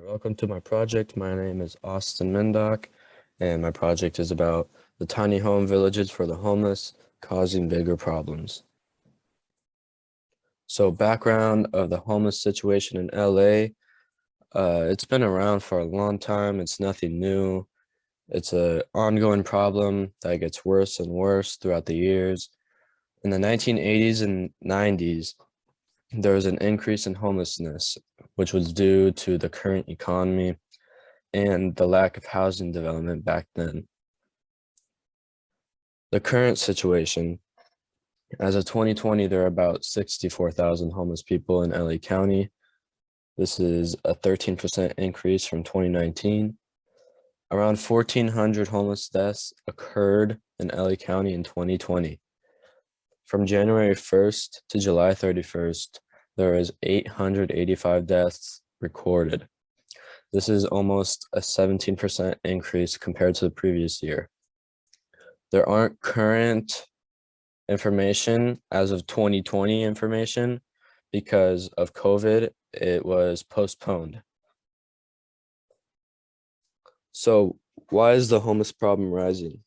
Welcome to my project. My name is Austin Mindock, and my project is about the tiny home villages for the homeless causing bigger problems. So background of the homeless situation in LA, it's been around for a long time. It's nothing new. It's an ongoing problem that gets worse and worse throughout the years. In the 1980s and 90s, there was an increase in homelessness, which was due to the current economy and the lack of housing development back then. The current situation, as of 2020, there are about 64,000 homeless people in LA County. This is a 13% increase from 2019. Around 1,400 homeless deaths occurred in LA County in 2020. From January 1st to July 31st, there is 885 deaths recorded. This is almost a 17% increase compared to the previous year. There aren't current information as of 2020 information because of COVID. It was postponed. So why is the homeless problem rising?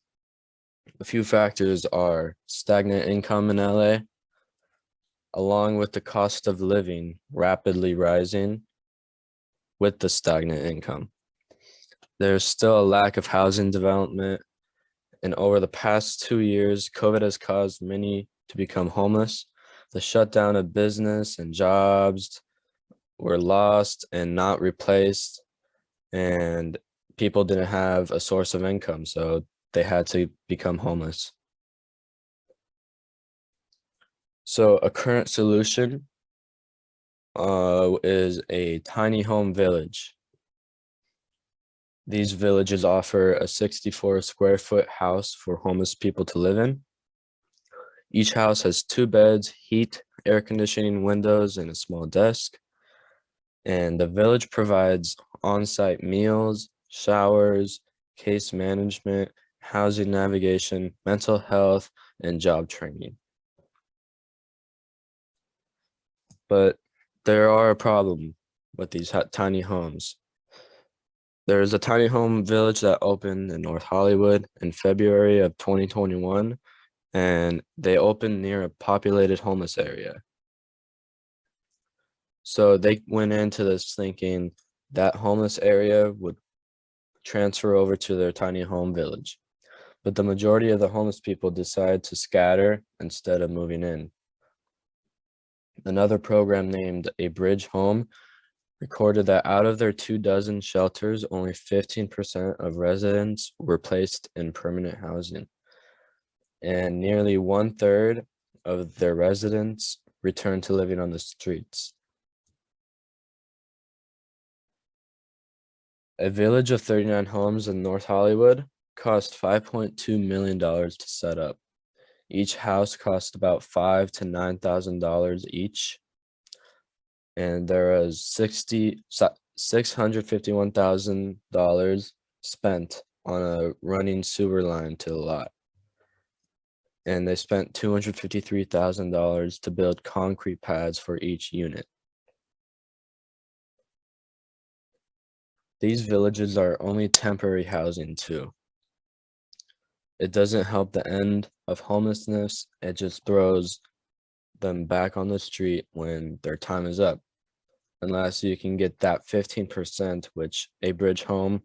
A few factors are stagnant income in LA, along with the cost of living rapidly rising with the stagnant income. There's still a lack of housing development, and over the past 2 years, COVID has caused many to become homeless. The shutdown of business and jobs were lost and not replaced, and people didn't have a source of income, so they had to become homeless. So a current solution is a tiny home village. These villages offer a 64 square foot house for homeless people to live in. Each house has 2 beds, heat, air conditioning, windows, and a small desk. And the village provides on-site meals, showers, case management, housing navigation, mental health, and job training. But there are a problem with these tiny homes. There is a tiny home village that opened in North Hollywood in February of 2021, and they opened near a populated homeless area. So they went into this thinking that homeless area would transfer over to their tiny home village. But the majority of the homeless people decided to scatter instead of moving in. Another program named A Bridge Home recorded that out of their 24 shelters, only 15% of residents were placed in permanent housing, and nearly 1/3 of their residents returned to living on the streets. A village of 39 homes in North Hollywood cost $5.2 million to set up. Each house cost about $5,000 to $9,000 each, and there was $651,000 spent on a running sewer line to the lot. And they spent $253,000 to build concrete pads for each unit. These villages are only temporary housing too. It doesn't help the end of homelessness. It just throws them back on the street when their time is up, unless you can get that 15%, which A Bridge Home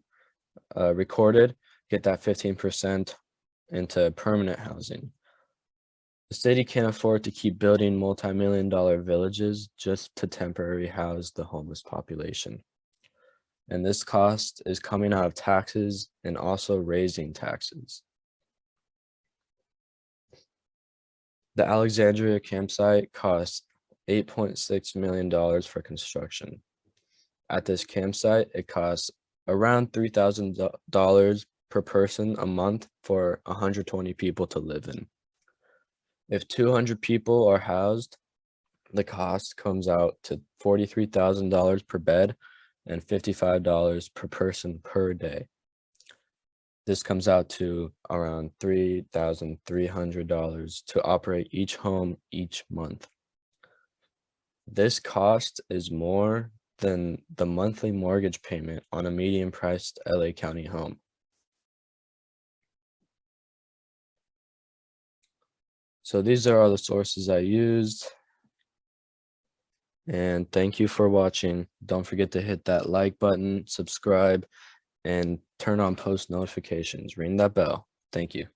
recorded, get that 15% into permanent housing. The city can't afford to keep building multi-million-dollar villages just to temporarily house the homeless population. And this cost is coming out of taxes and also raising taxes. The Alexandria campsite costs $8.6 million for construction. At this campsite, it costs around $3,000 per person a month for 120 people to live in. If 200 people are housed, the cost comes out to $43,000 per bed and $55 per person per day. This comes out to around $3,300 to operate each home each month. This cost is more than the monthly mortgage payment on a median priced LA County home. So these are all the sources I used. And thank you for watching. Don't forget to hit that like button, subscribe, and turn on post notifications. Ring that bell. Thank you.